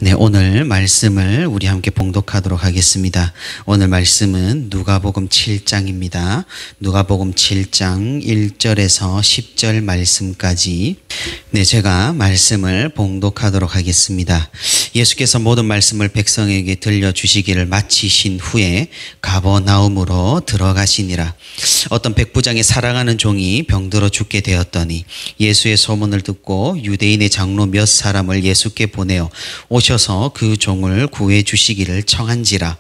네, 오늘 말씀을 우리 함께 봉독하도록 하겠습니다. 오늘 말씀은 누가복음 7장입니다. 누가복음 7장 1절에서 10절 말씀까지 제가 말씀을 봉독하도록 하겠습니다. 예수께서 모든 말씀을 백성에게 들려주시기를 마치신 후에 가버나움으로 들어가시니라. 어떤 백부장의 사랑하는 종이 병들어 죽게 되었더니 예수의 소문을 듣고 유대인의 장로 몇 사람을 예수께 보내어 오셔서 그 종을 구해 주시기를 청한지라.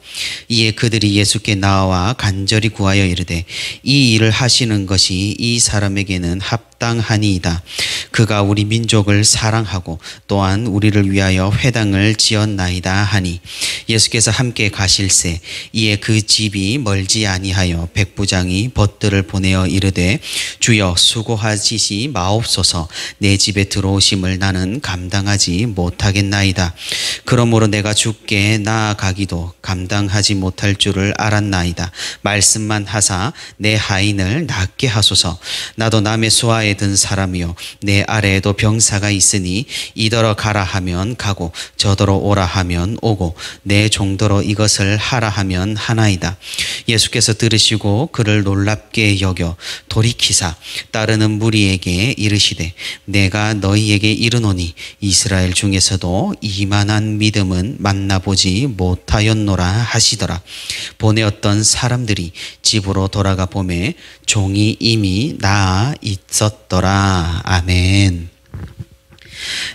이에 그들이 예수께 나와 간절히 구하여 이르되 이 일을 하시는 것이 이 사람에게는 합당하니이다. 그가 우리 민족을 사랑하고 또한 우리를 위하여 회당을 지었나이다 하니 예수께서 함께 가실새 이에 그 집이 멀지 아니하여 백부장이 벗들을 보내어 이르되 주여 수고하시지 마옵소서. 내 집에 들어오심을 나는 감당하지 못하겠나이다. 그러므로 내가 주께 나아가기도 감당하지 못할 줄을 알았나이다. 말씀만 하사 내 하인을 낫게 하소서. 나도 남의 수하에 든 사람이요 내 아래에도 병사가 있으니 이더러 가라 하면 가고 저더러 오라 하면 오고 내 종더러 이것을 하라 하면 하나이다. 예수께서 들으시고 그를 놀랍게 여겨 돌이키사 따르는 무리에게 이르시되 내가 너희에게 이르노니 이스라엘 중에서도 이만한 믿음은 만나보지 못하였노라 하시더라. 보내었던 사람들이 집으로 돌아가 보매 종이 이미 나아 있었더라. 아멘.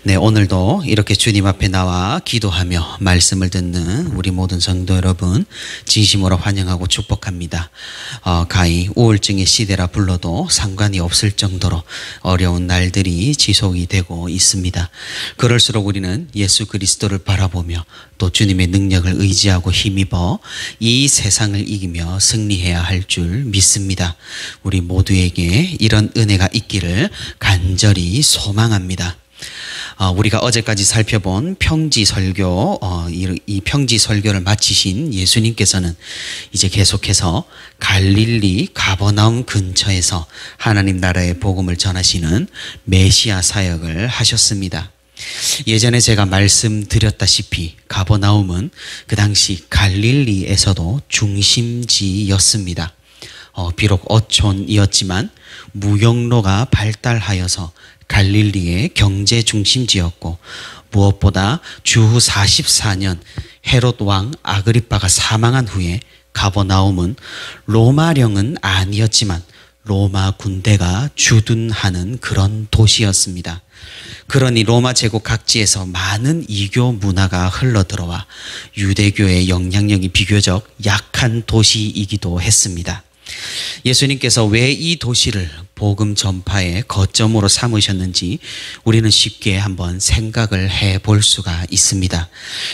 네, 오늘도 이렇게 주님 앞에 나와 기도하며 말씀을 듣는 우리 모든 성도 여러분 진심으로 환영하고 축복합니다. 가히 우울증의 시대라 불러도 상관이 없을 정도로 어려운 날들이 지속이 되고 있습니다. 그럴수록 우리는 예수 그리스도를 바라보며 또 주님의 능력을 의지하고 힘입어 이 세상을 이기며 승리해야 할 줄 믿습니다. 우리 모두에게 이런 은혜가 있기를 간절히 소망합니다. 우리가 어제까지 살펴본 평지설교, 이 평지설교를 마치신 예수님께서는 이제 계속해서 갈릴리 가버나움 근처에서 하나님 나라의 복음을 전하시는 메시아 사역을 하셨습니다. 예전에 제가 말씀드렸다시피 가버나움은 그 당시 갈릴리에서도 중심지였습니다. 비록 어촌이었지만 무역로가 발달하여서 갈릴리의 경제 중심지였고 무엇보다 주후 44년 헤롯 왕 아그리빠가 사망한 후에 가버나움은 로마령은 아니었지만 로마 군대가 주둔하는 그런 도시였습니다. 그러니 로마 제국 각지에서 많은 이교 문화가 흘러들어와 유대교의 영향력이 비교적 약한 도시이기도 했습니다. 예수님께서 왜 이 도시를 복음 전파의 거점으로 삼으셨는지 우리는 쉽게 한번 생각을 해볼 수가 있습니다.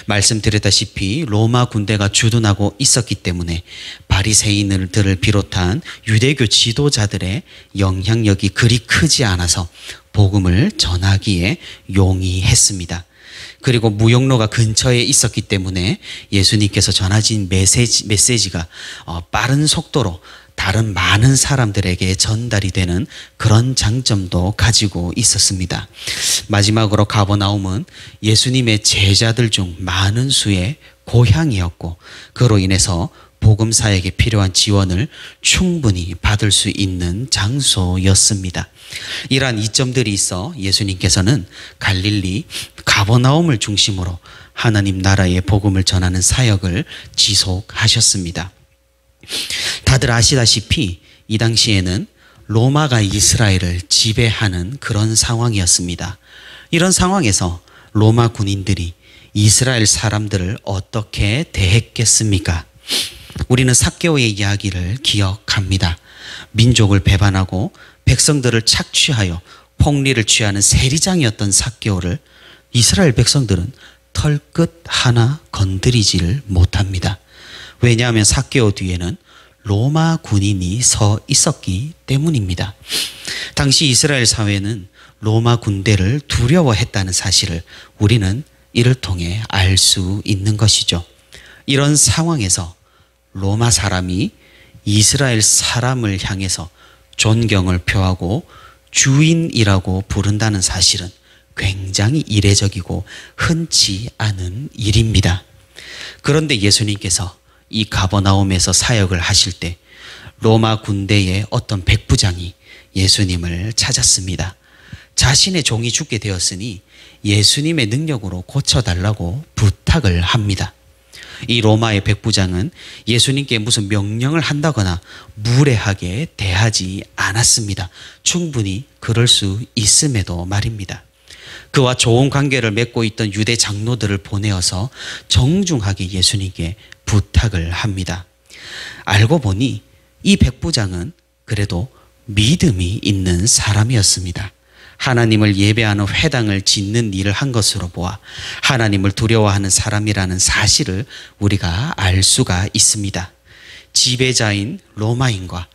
말씀드렸다시피 로마 군대가 주둔하고 있었기 때문에 바리새인들을 비롯한 유대교 지도자들의 영향력이 그리 크지 않아서 복음을 전하기에 용이했습니다. 그리고 무역로가 근처에 있었기 때문에 예수님께서 전하신 메시지가 빠른 속도로 다른 많은 사람들에게 전달이 되는 그런 장점도 가지고 있었습니다. 마지막으로 가버나움은 예수님의 제자들 중 많은 수의 고향이었고 그로 인해서 복음 사역에 필요한 지원을 충분히 받을 수 있는 장소였습니다. 이러한 이점들이 있어 예수님께서는 갈릴리 가버나움을 중심으로 하나님 나라의 복음을 전하는 사역을 지속하셨습니다. 다들 아시다시피 이 당시에는 로마가 이스라엘을 지배하는 그런 상황이었습니다. 이런 상황에서 로마 군인들이 이스라엘 사람들을 어떻게 대했겠습니까? 우리는 삭개오의 이야기를 기억합니다. 민족을 배반하고 백성들을 착취하여 폭리를 취하는 세리장이었던 삭개오를 이스라엘 백성들은 털끝 하나 건드리지를 못합니다. 왜냐하면 삭개오 뒤에는 로마 군인이 서 있었기 때문입니다. 당시 이스라엘 사회는 로마 군대를 두려워했다는 사실을 우리는 이를 통해 알 수 있는 것이죠. 이런 상황에서 로마 사람이 이스라엘 사람을 향해서 존경을 표하고 주인이라고 부른다는 사실은 굉장히 이례적이고 흔치 않은 일입니다. 그런데 예수님께서 이 가버나움에서 사역을 하실 때 로마 군대의 어떤 백부장이 예수님을 찾았습니다. 자신의 종이 죽게 되었으니 예수님의 능력으로 고쳐달라고 부탁을 합니다. 이 로마의 백부장은 예수님께 무슨 명령을 한다거나 무례하게 대하지 않았습니다. 충분히 그럴 수 있음에도 말입니다. 그와 좋은 관계를 맺고 있던 유대 장로들을 보내어서 정중하게 예수님께 부탁을 합니다. 알고 보니 이 백부장은 그래도 믿음이 있는 사람이었습니다. 하나님을 예배하는 회당을 짓는 일을 한 것으로 보아 하나님을 두려워하는 사람이라는 사실을 우리가 알 수가 있습니다. 지배자인 로마인과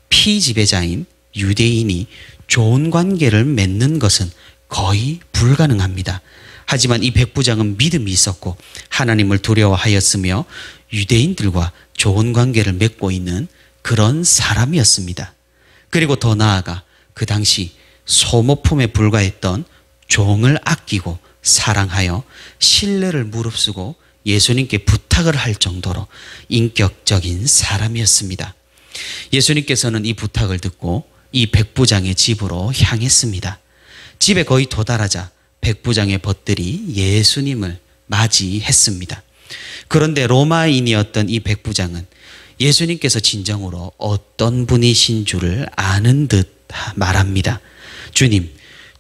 피지배자인 유대인이 좋은 관계를 맺는 것은 거의 불가능합니다. 하지만 이 백부장은 믿음이 있었고 하나님을 두려워하였으며 유대인들과 좋은 관계를 맺고 있는 그런 사람이었습니다. 그리고 더 나아가 그 당시 소모품에 불과했던 종을 아끼고 사랑하여 신뢰를 무릅쓰고 예수님께 부탁을 할 정도로 인격적인 사람이었습니다. 예수님께서는 이 부탁을 듣고 이 백부장의 집으로 향했습니다. 집에 거의 도달하자 백부장의 벗들이 예수님을 맞이했습니다. 그런데 로마인이었던 이 백부장은 예수님께서 진정으로 어떤 분이신 줄을 아는 듯 말합니다.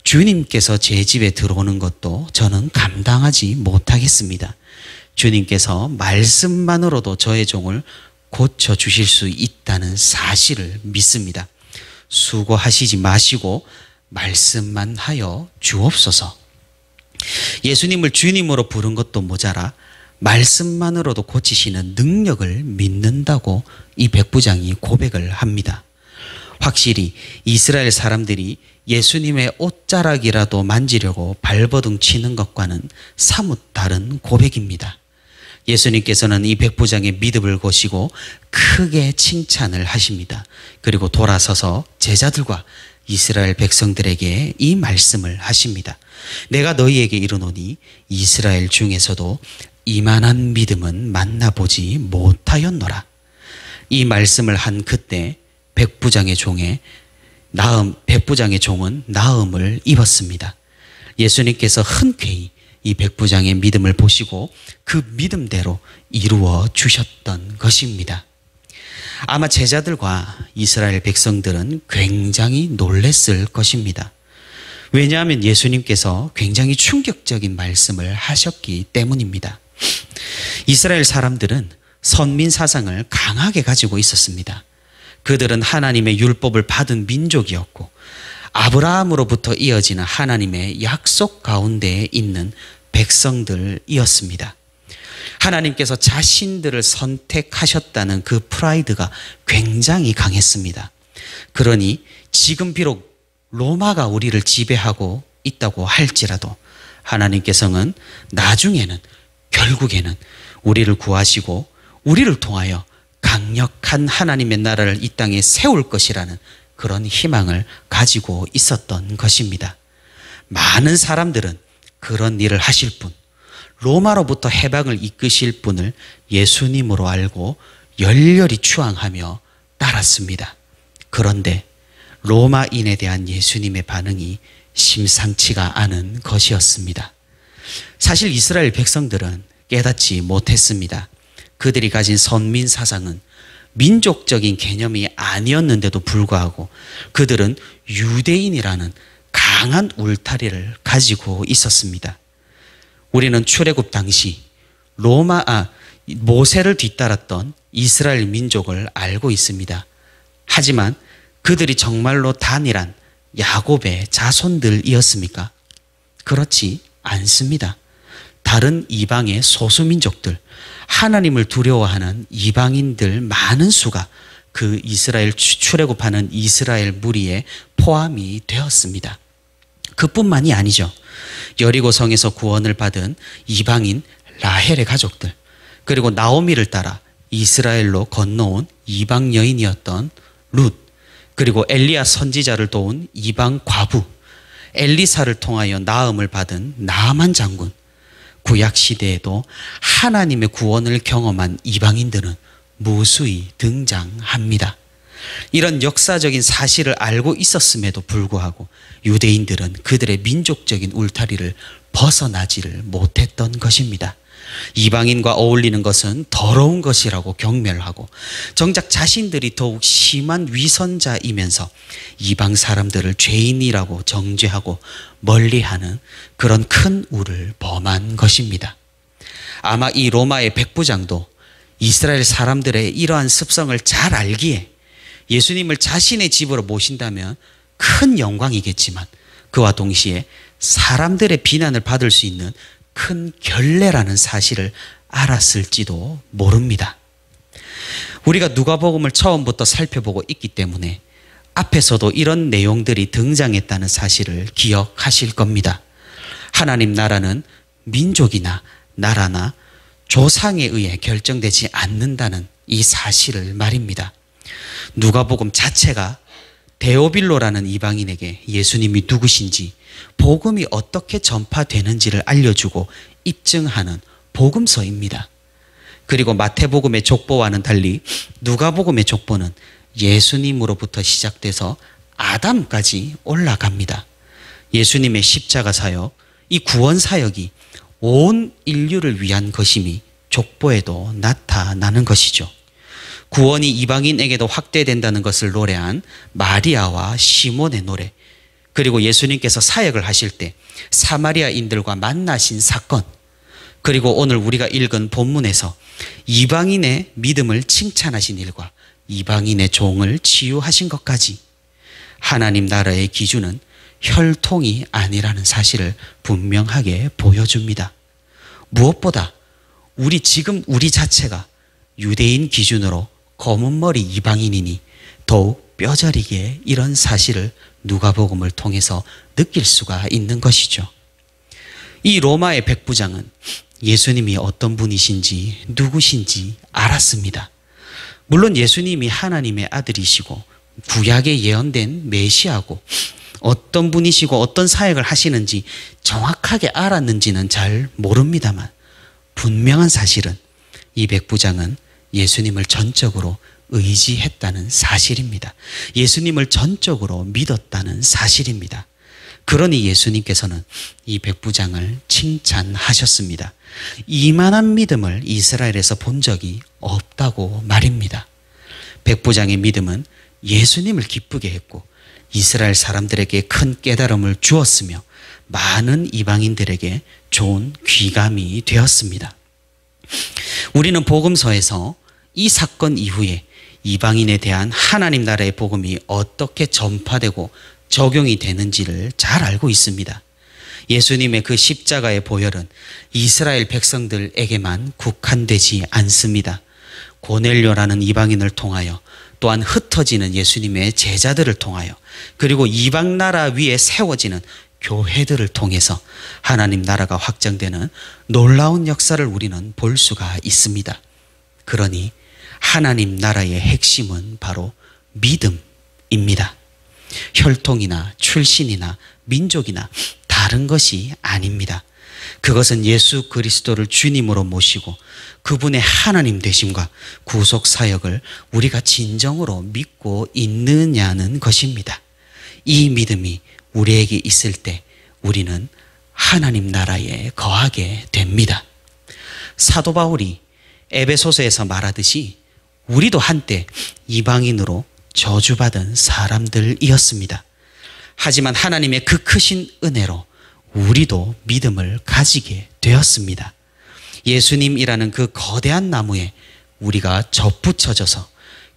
주님께서 제 집에 들어오는 것도 저는 감당하지 못하겠습니다. 주님께서 말씀만으로도 저의 종을 고쳐주실 수 있다는 사실을 믿습니다. 수고하시지 마시고 말씀만 하여 주옵소서. 예수님을 주님으로 부른 것도 모자라 말씀만으로도 고치시는 능력을 믿는다고 이 백부장이 고백을 합니다. 확실히 이스라엘 사람들이 예수님의 옷자락이라도 만지려고 발버둥 치는 것과는 사뭇 다른 고백입니다. 예수님께서는 이 백부장의 믿음을 보시고 크게 칭찬을 하십니다. 그리고 돌아서서 제자들과 이스라엘 백성들에게 이 말씀을 하십니다. 내가 너희에게 이르노니 이스라엘 중에서도 이만한 믿음은 만나보지 못하였노라. 이 말씀을 한 그때 백부장의 종은 나음을 입었습니다. 예수님께서 흔쾌히 이 백부장의 믿음을 보시고 그 믿음대로 이루어 주셨던 것입니다. 아마 제자들과 이스라엘 백성들은 굉장히 놀랬을 것입니다. 왜냐하면 예수님께서 굉장히 충격적인 말씀을 하셨기 때문입니다. 이스라엘 사람들은 선민 사상을 강하게 가지고 있었습니다. 그들은 하나님의 율법을 받은 민족이었고 아브라함으로부터 이어지는 하나님의 약속 가운데 있는 백성들이었습니다. 하나님께서 자신들을 선택하셨다는 그 프라이드가 굉장히 강했습니다. 그러니 지금 비록 로마가 우리를 지배하고 있다고 할지라도 하나님께서는 나중에는 결국에는 우리를 구하시고 우리를 통하여 강력한 하나님의 나라를 이 땅에 세울 것이라는 그런 희망을 가지고 있었던 것입니다. 많은 사람들은 그런 일을 하실 분, 로마로부터 해방을 이끄실 분을 예수님으로 알고 열렬히 추앙하며 따랐습니다. 그런데 로마인에 대한 예수님의 반응이 심상치가 않은 것이었습니다. 사실 이스라엘 백성들은 깨닫지 못했습니다. 그들이 가진 선민 사상은 민족적인 개념이 아니었는데도 불구하고 그들은 유대인이라는 강한 울타리를 가지고 있었습니다. 우리는 출애굽 당시 모세를 뒤따랐던 이스라엘 민족을 알고 있습니다. 하지만 그들이 정말로 단일한 야곱의 자손들이었습니까? 그렇지 않습니다. 다른 이방의 소수민족들, 하나님을 두려워하는 이방인들 많은 수가 그 이스라엘 출애굽하는 이스라엘 무리에 포함이 되었습니다. 그뿐만이 아니죠. 여리고 성에서 구원을 받은 이방인 라헬의 가족들, 그리고 나오미를 따라 이스라엘로 건너온 이방 여인이었던 룻, 그리고 엘리야 선지자를 도운 이방 과부, 엘리사를 통하여 나음을 받은 나아만 장군, 구약 시대에도 하나님의 구원을 경험한 이방인들은 무수히 등장합니다. 이런 역사적인 사실을 알고 있었음에도 불구하고 유대인들은 그들의 민족적인 울타리를 벗어나지를 못했던 것입니다. 이방인과 어울리는 것은 더러운 것이라고 경멸하고 정작 자신들이 더욱 심한 위선자이면서 이방 사람들을 죄인이라고 정죄하고 멀리하는 그런 큰 우를 범한 것입니다. 아마 이 로마의 백부장도 이스라엘 사람들의 이러한 습성을 잘 알기에 예수님을 자신의 집으로 모신다면 큰 영광이겠지만 그와 동시에 사람들의 비난을 받을 수 있는 큰 결례라는 사실을 알았을지도 모릅니다. 우리가 누가복음을 처음부터 살펴보고 있기 때문에 앞에서도 이런 내용들이 등장했다는 사실을 기억하실 겁니다. 하나님 나라는 민족이나 나라나 조상에 의해 결정되지 않는다는 이 사실을 말입니다. 누가복음 자체가 데오빌로라는 이방인에게 예수님이 누구신지, 복음이 어떻게 전파되는지를 알려주고 입증하는 복음서입니다. 그리고 마태복음의 족보와는 달리 누가복음의 족보는 예수님으로부터 시작돼서 아담까지 올라갑니다. 예수님의 십자가 사역, 이 구원 사역이 온 인류를 위한 것임이 족보에도 나타나는 것이죠. 구원이 이방인에게도 확대된다는 것을 노래한 마리아와 시몬의 노래, 그리고 예수님께서 사역을 하실 때 사마리아인들과 만나신 사건, 그리고 오늘 우리가 읽은 본문에서 이방인의 믿음을 칭찬하신 일과 이방인의 종을 치유하신 것까지 하나님 나라의 기준은 혈통이 아니라는 사실을 분명하게 보여줍니다. 무엇보다 지금 우리 자체가 유대인 기준으로 검은 머리 이방인이니 더욱 뼈저리게 이런 사실을 누가복음을 통해서 느낄 수가 있는 것이죠. 이 로마의 백부장은 예수님이 어떤 분이신지 누구신지 알았습니다. 물론 예수님이 하나님의 아들이시고 구약에 예언된 메시아고 어떤 분이시고 어떤 사역을 하시는지 정확하게 알았는지는 잘 모릅니다만 분명한 사실은 이 백부장은 예수님을 전적으로 의지했다는 사실입니다. 예수님을 전적으로 믿었다는 사실입니다. 그러니 예수님께서는 이 백부장을 칭찬하셨습니다. 이만한 믿음을 이스라엘에서 본 적이 없다고 말입니다. 백부장의 믿음은 예수님을 기쁘게 했고 이스라엘 사람들에게 큰 깨달음을 주었으며 많은 이방인들에게 좋은 귀감이 되었습니다. 우리는 복음서에서 이 사건 이후에 이방인에 대한 하나님 나라의 복음이 어떻게 전파되고 적용이 되는지를 잘 알고 있습니다. 예수님의 그 십자가의 보혈은 이스라엘 백성들에게만 국한되지 않습니다. 고넬료라는 이방인을 통하여 또한 흩어지는 예수님의 제자들을 통하여 그리고 이방 나라 위에 세워지는 교회들을 통해서 하나님 나라가 확장되는 놀라운 역사를 우리는 볼 수가 있습니다. 그러니 하나님 나라의 핵심은 바로 믿음입니다. 혈통이나 출신이나 민족이나 다른 것이 아닙니다. 그것은 예수 그리스도를 주님으로 모시고 그분의 하나님 되심과 구속 사역을 우리가 진정으로 믿고 있느냐는 것입니다. 이 믿음이 우리에게 있을 때 우리는 하나님 나라에 거하게 됩니다. 사도 바울이 에베소서에서 말하듯이 우리도 한때 이방인으로 저주받은 사람들이었습니다. 하지만 하나님의 그 크신 은혜로 우리도 믿음을 가지게 되었습니다. 예수님이라는 그 거대한 나무에 우리가 접붙여져서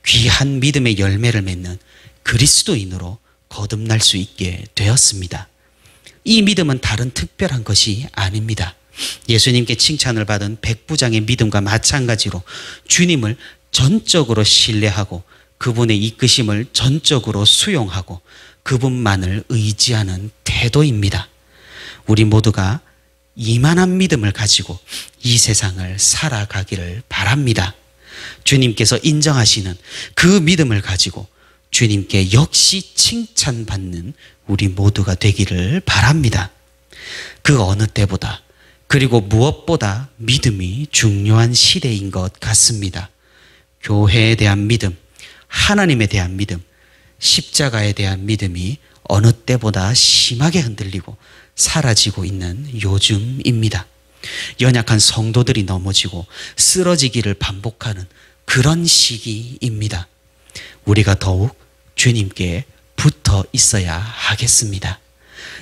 귀한 믿음의 열매를 맺는 그리스도인으로 거듭날 수 있게 되었습니다. 이 믿음은 다른 특별한 것이 아닙니다. 예수님께 칭찬을 받은 백부장의 믿음과 마찬가지로 주님을 전적으로 신뢰하고 그분의 이끄심을 전적으로 수용하고 그분만을 의지하는 태도입니다. 우리 모두가 이만한 믿음을 가지고 이 세상을 살아가기를 바랍니다. 주님께서 인정하시는 그 믿음을 가지고 주님께 역시 칭찬받는 우리 모두가 되기를 바랍니다. 그 어느 때보다 그리고 무엇보다 믿음이 중요한 시대인 것 같습니다. 교회에 대한 믿음, 하나님에 대한 믿음, 십자가에 대한 믿음이 어느 때보다 심하게 흔들리고 사라지고 있는 요즘입니다. 연약한 성도들이 넘어지고 쓰러지기를 반복하는 그런 시기입니다. 우리가 더욱 주님께 붙어 있어야 하겠습니다.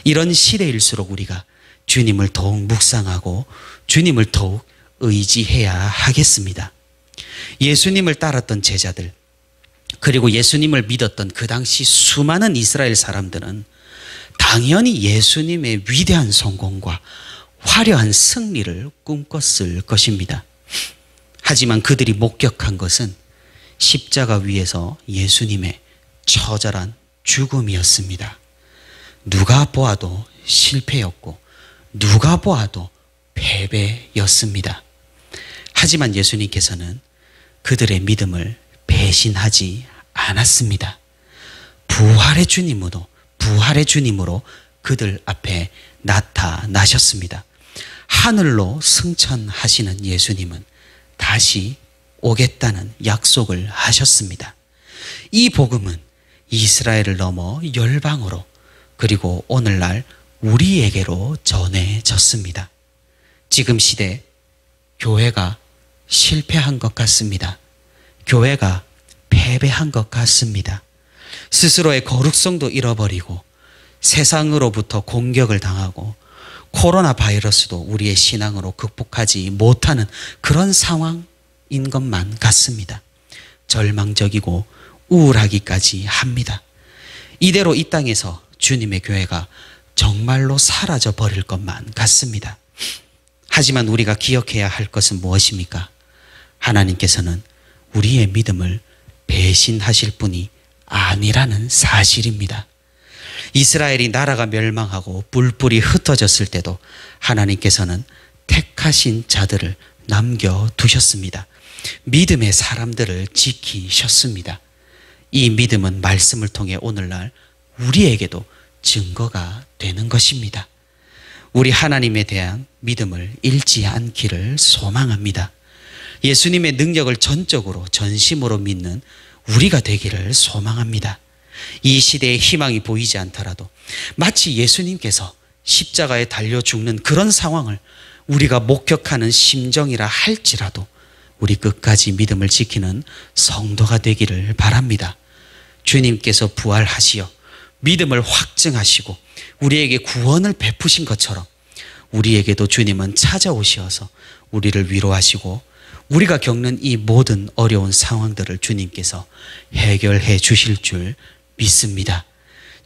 이런 시대일수록 우리가 주님을 더욱 묵상하고 주님을 더욱 의지해야 하겠습니다. 예수님을 따랐던 제자들, 그리고 예수님을 믿었던 그 당시 수많은 이스라엘 사람들은 당연히 예수님의 위대한 성공과 화려한 승리를 꿈꿨을 것입니다. 하지만 그들이 목격한 것은 십자가 위에서 예수님의 처절한 죽음이었습니다. 누가 보아도 실패였고 누가 보아도 패배였습니다. 하지만 예수님께서는 그들의 믿음을 배신하지 않았습니다. 부활의 주님으로 그들 앞에 나타나셨습니다. 하늘로 승천하시는 예수님은 다시 오겠다는 약속을 하셨습니다. 이 복음은 이스라엘을 넘어 열방으로 그리고 오늘날 우리에게로 전해졌습니다. 지금 시대 교회가 실패한 것 같습니다. 교회가 패배한 것 같습니다. 스스로의 거룩성도 잃어버리고 세상으로부터 공격을 당하고 코로나 바이러스도 우리의 신앙으로 극복하지 못하는 그런 상황인 것만 같습니다. 절망적이고 우울하기까지 합니다. 이대로 이 땅에서 주님의 교회가 정말로 사라져 버릴 것만 같습니다. 하지만 우리가 기억해야 할 것은 무엇입니까? 하나님께서는 우리의 믿음을 배신하실 분이 아니라는 사실입니다. 이스라엘이 나라가 멸망하고 뿔뿔이 흩어졌을 때도 하나님께서는 택하신 자들을 남겨두셨습니다. 믿음의 사람들을 지키셨습니다. 이 믿음은 말씀을 통해 오늘날 우리에게도 증거가 되는 것입니다. 우리 하나님에 대한 믿음을 잃지 않기를 소망합니다. 예수님의 능력을 전적으로 전심으로 믿는 우리가 되기를 소망합니다. 이 시대에 희망이 보이지 않더라도 마치 예수님께서 십자가에 달려 죽는 그런 상황을 우리가 목격하는 심정이라 할지라도 우리 끝까지 믿음을 지키는 성도가 되기를 바랍니다. 주님께서 부활하시어 믿음을 확증하시고 우리에게 구원을 베푸신 것처럼 우리에게도 주님은 찾아오셔서 우리를 위로하시고 우리가 겪는 이 모든 어려운 상황들을 주님께서 해결해 주실 줄 믿습니다.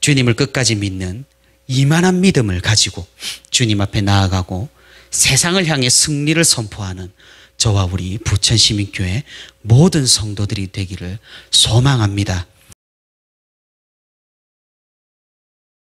주님을 끝까지 믿는 이만한 믿음을 가지고 주님 앞에 나아가고 세상을 향해 승리를 선포하는 저와 우리 부천시민교회 모든 성도들이 되기를 소망합니다.